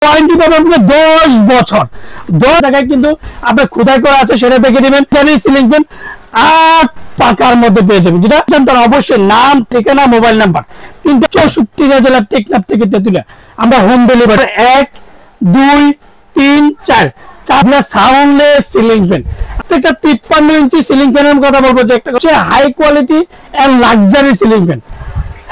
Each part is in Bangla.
ওয়ারেন্টি পাবেন 10 বছর। 10 টাকায় কিন্তু আপনি খোদাই করা আছে সেটা দেখে নেবেন। সিলিং ফ্যান 8 পাকার মধ্যে পেয়ে যাবেন। যেটা তার অবশ্যই নাম, ঠিকানা, মোবাইল নাম্বার। কিন্তু 64 জেলা টেকনাফ থেকে তেতুলিয়া আমরা হোম ডেলিভারি 1 2 3 4 চারটা সাউন্ডলেস সিলিং ফ্যান। একটা 53 ইঞ্চি সিলিং ফ্যানের কথা বলবো, যে একটা হচ্ছে high quality and luxury ceiling fan.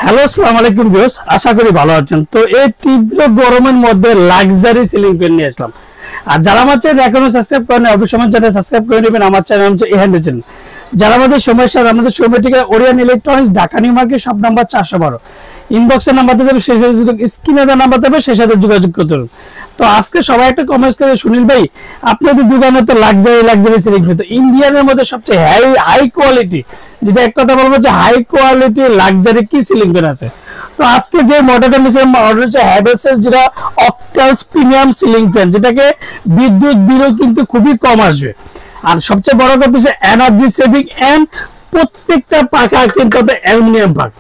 Hello, আসসালামু আলাইকুম ভিউয়ার্স, আশা করি ভালো আছেন। তো এই তীব্র গরমের মধ্যে লাক্সারি সিলিং ফ্যান নিয়ে আসলাম। আর যারা আমার চ্যানেল এখনো সাবস্ক্রাইব করেন, অবশ্যই আমার চ্যানেল সাবস্ক্রাইব করে নেবেন। আমার চ্যানেল হচ্ছে এহান্ডে চ্যানেল। যারা আমাদের সমস্যা, আমাদের সময়টিকে Orion electronics, Dhaka new market, shop number 412, ইনবক্সের নাম্বার দেবে, সেই সাথে স্ক্রিনে দেওয়া নাম্বার দেবে, সেই সাথে যোগাযোগ করতে হবে। তো আজকে সবাই একটা কমেন্ট করে, সুনীল ভাই আপনাদের দোকানে তো লাক্সারি সিলিং ফ্যান, তো ইন্ডিয়ানের মধ্যে সবচেয়ে হাই কোয়ালিটি, যেটা এক কথা বলবো যে হাই কোয়ালিটি লাক্সারি কি সিলিং ফ্যান আছে। তো আজকে যে মডেলটা নিয়েছে, মডেল হচ্ছে হ্যাভেলসের যেটা অক্টালস প্রিমিয়াম সিলিং ফ্যান, যেটাকে বিদ্যুৎ বিলও কিন্তু খুবই কম আসবে। আর সবচেয়ে বড় কথা হচ্ছে এনার্জি সেভিং এন্ড প্রত্যেকটা পাখা কিন্তু অ্যালুমিনিয়াম পাখা।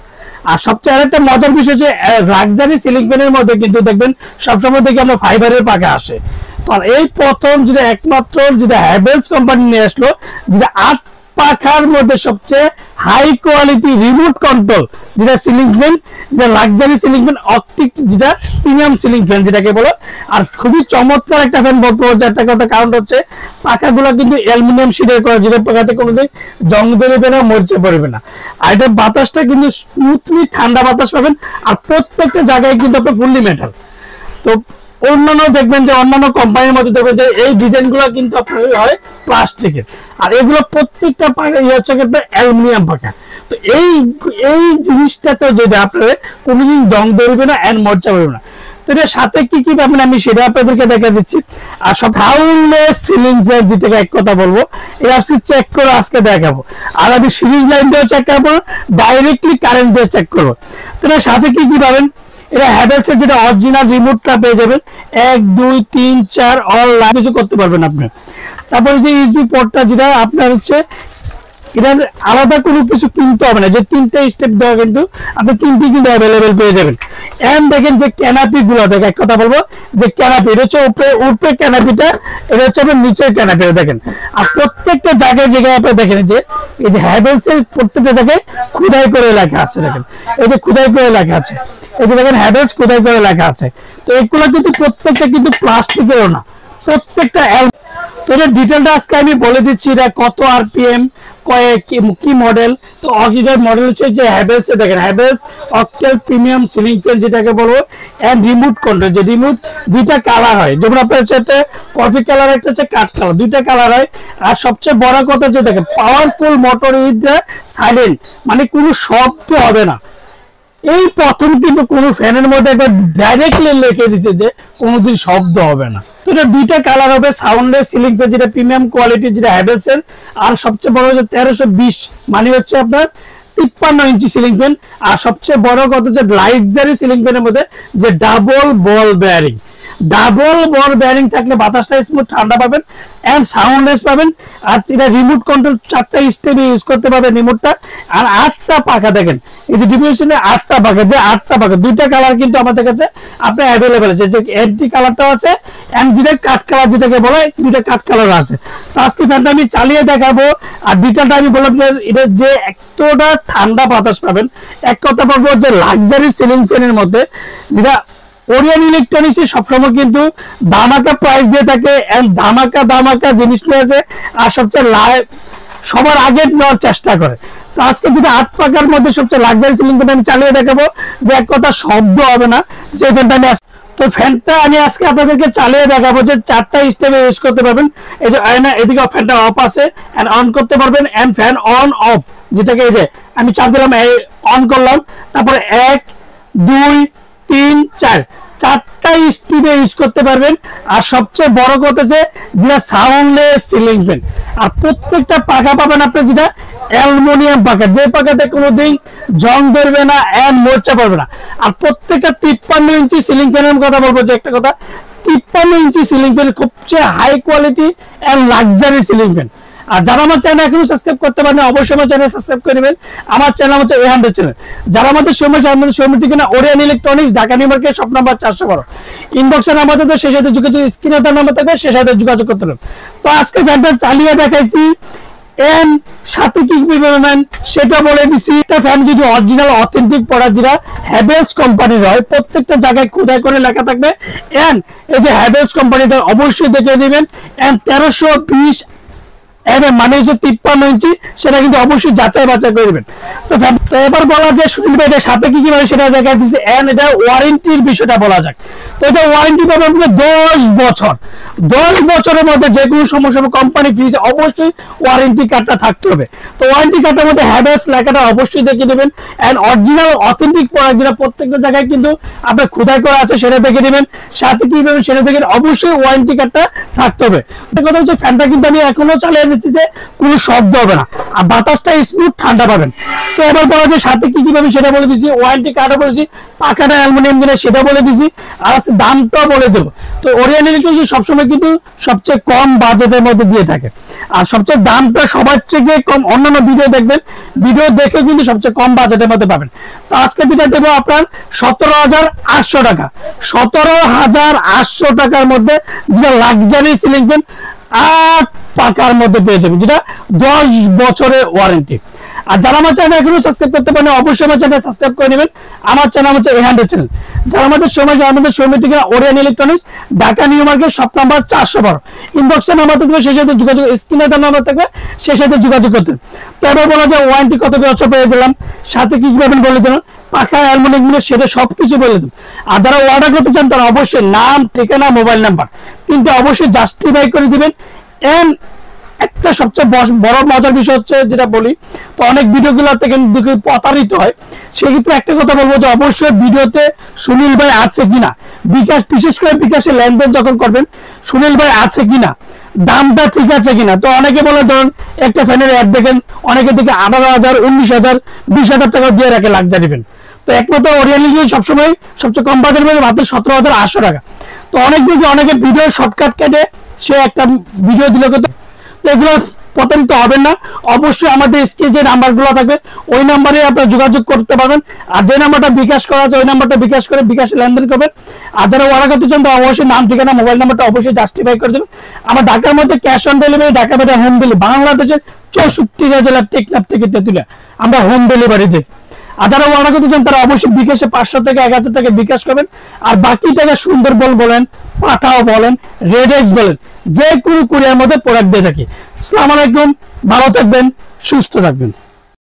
আর সবচেয়ে আরেকটা মজার বিষয় হচ্ছে লাক্সারি সিলিং ফ্যানের মধ্যে কিন্তু দেখবেন সবসময় থেকে আমরা ফাইবারের পাখা আসে। তো এই প্রথম যেটা একমাত্র যেটা হ্যাভেলস কোম্পানি নিয়ে আসলো, যেটা 8 পাখার মধ্যে সবচেয়ে হাই কোয়ালিটি রিমোট কন্ট্রোল যেটা সিলিং ফ্যান, যেটা লাক্সারি সিলিং ফ্যান, অপটিক যেটা প্রিমিয়াম সিলিং ফ্যান যেটাকে বলো। আর খুবই চমৎকার একটা ফ্যান বলতে হচ্ছে একটা কথা, কারণ হচ্ছে পাখাগুলো কিন্তু অ্যালুমিনিয়াম শিটের করা, যেটা পাখাতে কোনোদিন জং ধরবে না, মরচে পড়বে না। আর এটা বাতাসটা কিন্তু স্মুথলি ঠান্ডা বাতাস পাবেন। আর প্রত্যেকটা জায়গায় কিন্তু আপনার ফুললি মেটাল। তো অন্যান্য দেখবেন যে অন্যান্য কোম্পানির মধ্যে দেখবেন যে এই ডিজাইন গুলো কিন্তু আপনার হয় প্লাস্টিকের, আর এগুলো প্রত্যেকটা পাখা হচ্ছে অ্যালুমিনিয়াম পাখা। তো এই জিনিসটাতে যদি আপনার কোনোদিন জং ধরবে না এন্ড মরচা পড়বে না। তো এর সাথে কি কি পাবেন আমি সেটা আপনাদেরকে দেখা দিচ্ছি। আর সব সাউন্ডলেস সিলিং ফ্যান, যেটাকে এক কথা বলবো, এটা আজকে চেক করে আজকে দেখাবো। আর আমি সিরিজ লাইন দিয়েও চেক করবো, ডাইরেক্টলি কারেন্ট দিয়ে চেক করবো। তো এর সাথে কি কি পাবেন, এটা হ্যাভেলস এর যেটা অরিজিনাল রিমোটটা পেয়ে যাবেন। 1 2 3 4 অল কিছু করতে পারবেন আপনি। তারপরে যে ইউএসবি পোর্টটা, যেটা আপনার হচ্ছে এটা আলাদা কোনো কিছু কিনতে হবে না, যে 3টে স্টেপ দেওয়া, কিন্তু আপনি 3টি কিন্তু অ্যাভেলেবেল পেয়ে যাবেন। এন্ড দেখেন যে ক্যানাপি গুলো, দেখেন এক কথা বলবো যে ক্যানাপি, এটা হচ্ছে উপরে ক্যানাপিটা, এটা হচ্ছে আপনার নিচের ক্যানাপিটা দেখেন। আর প্রত্যেকটা জায়গায় আপনি দেখেন যে এই যে হ্যাভেলস এর প্রত্যেকটা জায়গায় খোদাই করে লেখা আছে, দেখেন এই যে খোদাই করে লেখা আছে, এই যে দেখেন হ্যাভেলস খোদাই করে লেখা আছে। তো এগুলো কিন্তু প্রত্যেকটা কিন্তু প্লাস্টিকেরও না, প্রত্যেকটা। তো এর ডিটেলটা আজকে আমি বলে দিচ্ছি, এটা কত আরপিএম, কি মডেল। তো অরিজিনাল মডেল হচ্ছে যে হ্যাভেলস এর, দেখেন Havells octal premium ceiling fan যেটাকে বলবো, এন্ড রিমোট কন্ট্রোল, যে রিমোট দুইটা কালার হয়, যেমন আপনার হচ্ছে কফি কালার, একটা হচ্ছে কাঠ কালার, দুইটা কালার হয়। আর সবচেয়ে বড় কথা হচ্ছে দেখেন পাওয়ারফুল মোটর উইথ সাইলেন্ট, মানে কোনো শব্দ হবে না। এই প্রথম কিন্তু কোনো ফ্যানের মধ্যে একবার ডাইরেক্টলি লিখে দিচ্ছে যে কোনোদিন শব্দ হবে না। তো এটা দুইটা কালার হবে, সাউন্ডলেস সিলিং ফ্যান যেটা প্রিমিয়াম কোয়ালিটি, যেটা হ্যাভেলস এর। আর সবচেয়ে বড় হচ্ছে 1320, মানে হচ্ছে আপনার 53 ইঞ্চি সিলিং ফ্যান। আর সবচেয়ে বড় কথা হচ্ছে লাক্সারি সিলিং ফ্যানের মধ্যে যে ডাবল বল বেয়ারিং, ডাবল বল বেয়ারিং থাকলে বাতাসটা স্মুথ ঠান্ডা পাবেন এন্ড সাউন্ডলেস পাবেন। আর এটা রিমোট কন্ট্রোল 4টা স্টেপে ইউজ করতে পারবেন রিমোটটা। আর 8টা পাখা, দেখেন এই যে ডিভিশনে 8টা পাখা, যে 8টা পাখা, দুইটা কালার কিন্তু আমাদের কাছে আপনার অ্যাভেলেবেল আছে, যে এন্টি কালারটাও আছে এন্ড যেটা কাঠ কালার যেটাকে বলে, দুইটা কাঠ কালার আছে। তো আজকে ফ্যানটা আমি চালিয়ে দেখাবো। আর ডিটেলটা আমি বললাম যে এটা যে এতটা ঠান্ডা বাতাস পাবেন, এক কথা বলবো যে লাক্সারি সিলিং ফ্যানের মধ্যে, যেটা ওরিয়ান ইলেকট্রনিক্স সবসময় কিন্তু ধামাকা প্রাইস দিয়ে থাকে এন্ড ধামাকা জিনিস নিয়ে আছে। আর সবচেয়ে সবার আগে নেওয়ার চেষ্টা করে। তো আজকে যেটা 8 পাখার মধ্যে সবচেয়ে লাক্সারি সিলিং ফ্যান আমি চালিয়ে দেখাবো, যে এক কথা শব্দ হবে না, যে ফ্যানটা আমি তো ফ্যানটা আমি আজকে আপনাদেরকে চালিয়ে দেখাবো, যে 4টা স্টেপে ইউজ করতে পারবেন। এই যে এদিকে ফ্যানটা অফ আছে এন্ড অন করতে পারবেন, এন্ড ফ্যান অন অফ, যেটাকে এই যে আমি চাপ দিলাম, অন করলাম, তারপরে 1 2 3 4 4টা স্টেপে ইউজ করতে পারবেন। আর সবচেয়ে বড় কথা যে যেটা সাউন্ডলেস সিলিং ফ্যান। আর প্রত্যেকটা পাখা পাবেন আপনি যেটা অ্যালুমিনিয়াম পাখা, যে পাখাতে কোনোদিন জং ধরবে না এন্ড মরচা পড়বে না। আর প্রত্যেকটা 53 ইঞ্চি সিলিং ফ্যানের কথা বলবো, যে একটা কথা 53 ইঞ্চি সিলিং ফ্যান, সবচেয়ে high quality and luxury ceiling fan. আর যারা আমার চ্যানেল এখনো সাবস্ক্রাইব করতে পারেন অবশ্যই আমার চ্যানেল সাবস্ক্রাইব করে নেবেন। আমার চ্যানেল হচ্ছে A100 চ্যানেল। যারা আমাদের সৌম্য ঠিকানা Orion electronics, Dhaka new market, shop number 412, ইনবক্সে নাম্বার থাকবে, সেই সাথে যোগাযোগ, স্ক্রিনে তার নাম্বার থাকবে, সেই সাথে যোগাযোগ করতে হবে। তো আজকে ফ্যানটা চালিয়ে দেখাইছি, এন সাথে কি পাবেন সেটা বলে দিছি। একটা ফ্যান যদি অরিজিনাল অথেন্টিক প্রোডাক্ট যেটা হ্যাভেলস কোম্পানির হয়, প্রত্যেকটা জায়গায় খোদাই করে লেখা থাকবে এন, এই যে হ্যাভেলস কোম্পানিটা অবশ্যই দেখে নেবেন। এন 1320 মানে হচ্ছে 53 ইঞ্চি, সেটা কিন্তু অবশ্যই যাচাই বাছাই করবেন। তো এবার বলা যায় সুনীল ভাই এটার সাথে কি কি মানে সেটা দেখা দিচ্ছে। এন্ড এটা ওয়ারেন্টির বিষয়টা বলা যাক। তো এটা ওয়ারেন্টি পাবে আপনাকে 10 বছর। 10 বছরের মধ্যে যে কোনো সমস্যা কোম্পানি ফ্রিজ অবশ্যই ওয়ারেন্টি কার্ডটা থাকতে হবে। তো ওয়ারেন্টি কার্ডের মধ্যে হ্যাভেলস লেখাটা অবশ্যই দেখে নেবেন। এন্ড অরিজিনাল অথেন্টিক প্রোডাক্ট যেটা প্রত্যেকটা জায়গায় কিন্তু আপনার খোদাই করা আছে সেটা দেখে নেবেন। সাথে কি পাবেন সেটা দেখে অবশ্যই ওয়ারেন্টি কার্ডটা থাকতে হবে। কথা হচ্ছে ফ্যানটা কিন্তু আমি এখনো চালিয়ে যে কোনো শব্দ হবে না, আর বাতাসটা স্মুথ ঠান্ডা পাবেন। তো এবার বলা যায় সাথে কি কি পাবেন সেটা বলে দিচ্ছি, ওয়ারেন্টি কার্ডও বলেছি, পাখাটা অ্যালুমিনিয়াম কিনা সেটা বলে দিচ্ছি, আর দামটাও বলে দেবো। তো ওরিয়ন ইলেকট্রনিক্স সবসময় কিন্তু সবচেয়ে কম বাজেটের মধ্যে দিয়ে থাকে, আর সবচেয়ে দামটা সবার থেকে কম। অন্যান্য ভিডিও দেখবেন, ভিডিও দেখে কিন্তু সবচেয়ে কম বাজেটের মধ্যে পাবেন। তো আজকে যেটা দেবো আপনার 17,800 টাকা, 17,800 টাকার মধ্যে যেটা লাক্সারি সিলিং ফ্যান 8 পাকার মধ্যে পেয়ে যাবেন, যেটা 10 বছরের ওয়ারেন্টি। আর যারা আমার চ্যানেল এখনো সাবস্ক্রাইব করতে পারেন অবশ্যই আমার চ্যানেল সাবস্ক্রাইব করে নেবেন। আমার চ্যানেল হচ্ছে A100 চ্যানেল। যারা আমাদের সৌম্য ঠিকানা Orion electronics, Dhaka new market, shop number 412, ইনবক্সে নাম্বার থাকবে, সেই সাথে যোগাযোগ, স্ক্রিনে তার নাম্বার থাকবে, সেই সাথে যোগাযোগ করতে। তো এবার বলা যায় ওয়ারেন্টি কত বছর পেয়ে দিলাম, সাথে কি পাবেন বলে দিলাম, পাখা অ্যালুমিনিয়াম সেটা সবকিছু বলে দেব। আর যারা অর্ডার করতে চান তারা অবশ্যই নাম, ঠিকানা, মোবাইল নাম্বার কিন্তু অবশ্যই জাস্টিফাই করে দিবেন। এন্ড একটা সবচেয়ে বড় মজার বিষয় হচ্ছে যেটা বলি, তো অনেক ভিডিওগুলো থেকে প্রতারিত হয়, সেক্ষেত্রে একটা কথা বলবো যে অবশ্যই ভিডিওতে সুনীল ভাই আছে কিনা, বিকাশ, বিশেষ করে বিকাশে লেনদেন যখন করবেন সুনীল ভাই আছে কিনা, দামটা ঠিক আছে কিনা। তো অনেকে বলে ধরুন একটা ফ্যানের অ্যাড দেখেন, অনেকে দেখে 18,000, 19,000, 20,000 টাকা দিয়ে রাখে লাক্সারি ফ্যান। তো একমাত্র ওরিয়ন সবসময় সবচেয়ে কম বাজার মধ্যে মাত্র 17,800 টাকা। তো অনেক দিকে অনেকে ভিডিও শর্টকাট কেটে সে একটা ভিডিও দিলে, এগুলো প্রতারিত হবেন না। অবশ্যই আমাদের স্ক্রিনে যে নাম্বারগুলো থাকবে ওই নাম্বারে আপনারা যোগাযোগ করতে পারবেন। আর যে নাম্বারটা বিকাশ করা আছে ওই নাম্বারটা বিকাশ করে বিকাশে লেনদেন করবেন। আর যারা অর্ডার করতে চান তো অবশ্যই নাম, ঠিকানা, মোবাইল নাম্বারটা অবশ্যই জাস্টিফাই করে দেবেন। আমার ঢাকার মধ্যে ক্যাশ অন ডেলিভারি, ঢাকা বাইরে হোম ডেলিভারি, বাংলাদেশের 64 জেলা, টেকনাফ থেকে তেতুলিয়া আমরা হোম ডেলিভারি দিই। আর যারা অর্ডার করতে চান তারা অবশ্যই বিকাশে 500 থেকে 1000 টাকা বিকাশ করবেন। আর বাকি টাকা সুন্দরবন বলেন, পাঠাও বলেন, রেডেক্স বলেন, যে কোনো কুরিয়ার মধ্যে প্রোডাক্ট দিয়ে থাকি। আসসালামু আলাইকুম, ভালো থাকবেন, সুস্থ থাকবেন।